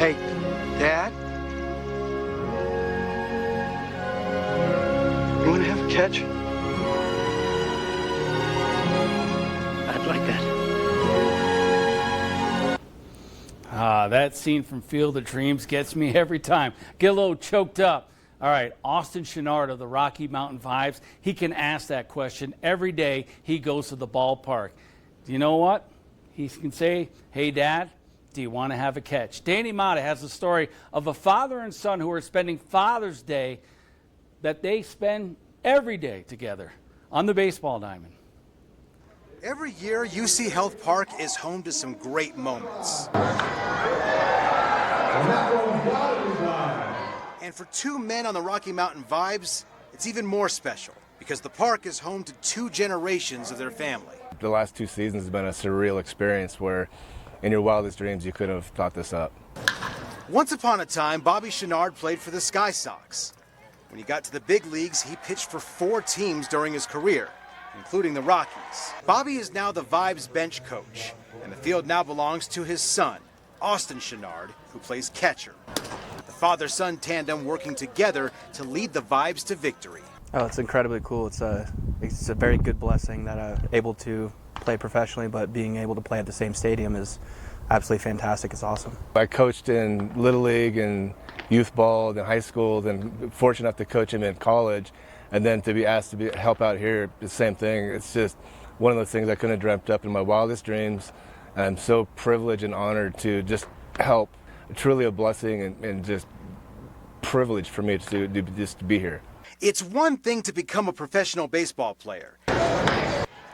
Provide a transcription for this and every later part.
Hey, Dad? You want to have a catch? I'd like that. That scene from Field of Dreams gets me every time. Get a little choked up. All right, Austin Chenard of the Rocky Mountain Vibes, he can ask that question every day he goes to the ballpark. Do you know what? He can say, hey, Dad, do you want to have a catch? Danny Mata has a story of a father and son who are spending Father's Day that they spend every day together on the baseball diamond. Every year, UC Health Park is home to some great moments. And for two men on the Rocky Mountain Vibes, it's even more special because the park is home to two generations of their family. The last 2 seasons have been a surreal experience where in your wildest dreams you couldn't have thought this up. Once upon a time, Bobby Chenard played for the Sky Sox. When he got to the big leagues, he pitched for 4 teams during his career, including the Rockies. Bobby is now the Vibes bench coach, and the field now belongs to his son, Austin Chenard, who plays catcher. The father-son tandem working together to lead the Vibes to victory. Oh, it's incredibly cool. It's a very good blessing that I'm able to play professionally, but being able to play at the same stadium is absolutely fantastic. It's awesome. I coached in Little League and youth ball, then high school, then fortunate enough to coach him in college, and then to be asked to help out here, the same thing. It's just one of those things I couldn't have dreamt up in my wildest dreams. I'm so privileged and honored to just help. Truly a blessing and just privilege for me to be here. It's one thing to become a professional baseball player.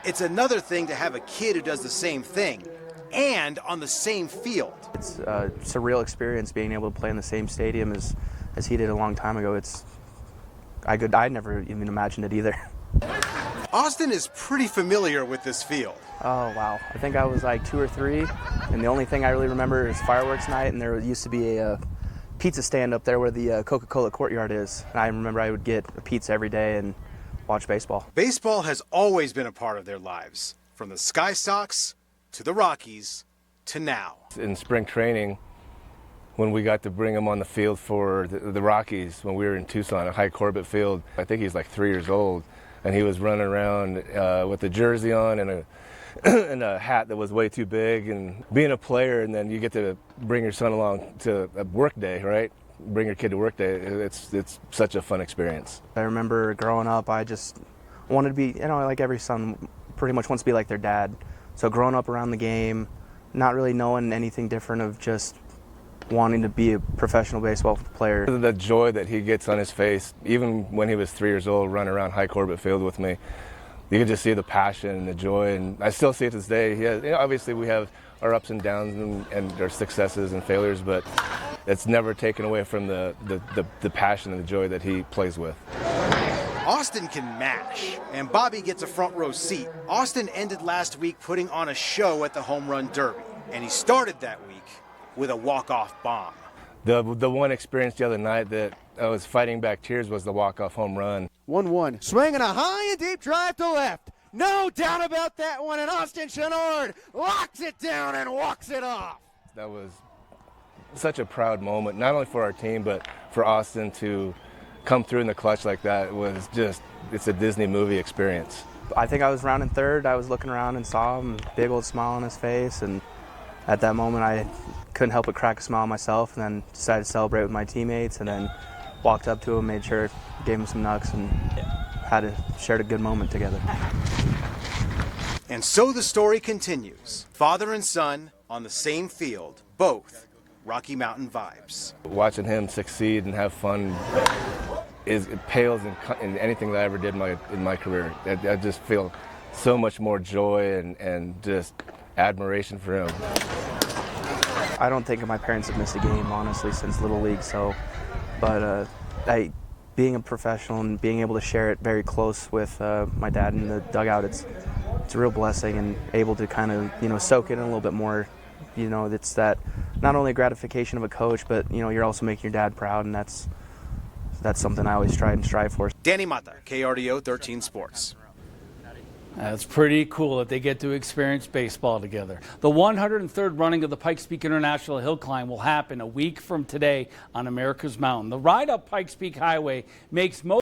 It's another thing to have a kid who does the same thing and on the same field. It's a surreal experience being able to play in the same stadium as he did a long time ago. I never even imagined it either. Austin is pretty familiar with this field. Oh, wow. I think I was like 2 or 3, and the only thing I really remember is fireworks night, and there used to be a pizza stand up there where the Coca-Cola courtyard is. And I remember I would get a pizza every day and watch baseball. Baseball has always been a part of their lives, from the Sky Sox to the Rockies to now. In spring training, when we got to bring him on the field for the Rockies, when we were in Tucson at High Corbett Field, I think he's like 3 years old, and he was running around with a jersey on and a hat that was way too big. And being a player, and then you get to bring your son along to a work day, right? Bring your kid to work day. It's such a fun experience. I remember growing up, I just wanted to be, like every son pretty much wants to be like their dad. So growing up around the game, not really knowing anything different, of just wanting to be a professional baseball player. The joy that he gets on his face, even when he was 3 years old, running around High Corbett Field with me, you can just see the passion and the joy, and I still see it to this day. Obviously we have our ups and downs and our successes and failures, but it's never taken away from the passion and the joy that he plays with. Austin can mash, and Bobby gets a front row seat. Austin ended last week putting on a show at the Home Run Derby, and he started that week with a walk-off bomb. The one experience the other night that I was fighting back tears was the walk-off home run. 1-1. Swinging a high and deep drive to left. No doubt about that one, and Austin Chenard locks it down and walks it off. That was such a proud moment, not only for our team, but for Austin to come through in the clutch like that. It's a Disney movie experience. I think I was rounding third. I was looking around and saw him, big old smile on his face, and at that moment I couldn't help but crack a smile myself, and then decided to celebrate with my teammates, and then walked up to him, made sure, gave him some knucks, and shared a good moment together. And so the story continues. Father and son on the same field, both Rocky Mountain Vibes. Watching him succeed and have fun it pales in anything that I ever did in my career. I just feel so much more joy and just admiration for him. I don't think my parents have missed a game, honestly, since Little League. But being a professional and being able to share it very close with my dad in the dugout, it's a real blessing, and able to kind of soak it in a little bit more. It's that not only gratification of a coach, but you're also making your dad proud, and that's something I always try and strive for. Danny Mata, KRDO 13 Sports. That's pretty cool that they get to experience baseball together. The 103rd running of the Pikes Peak International Hill Climb will happen a week from today on America's Mountain. The ride up Pikes Peak Highway makes most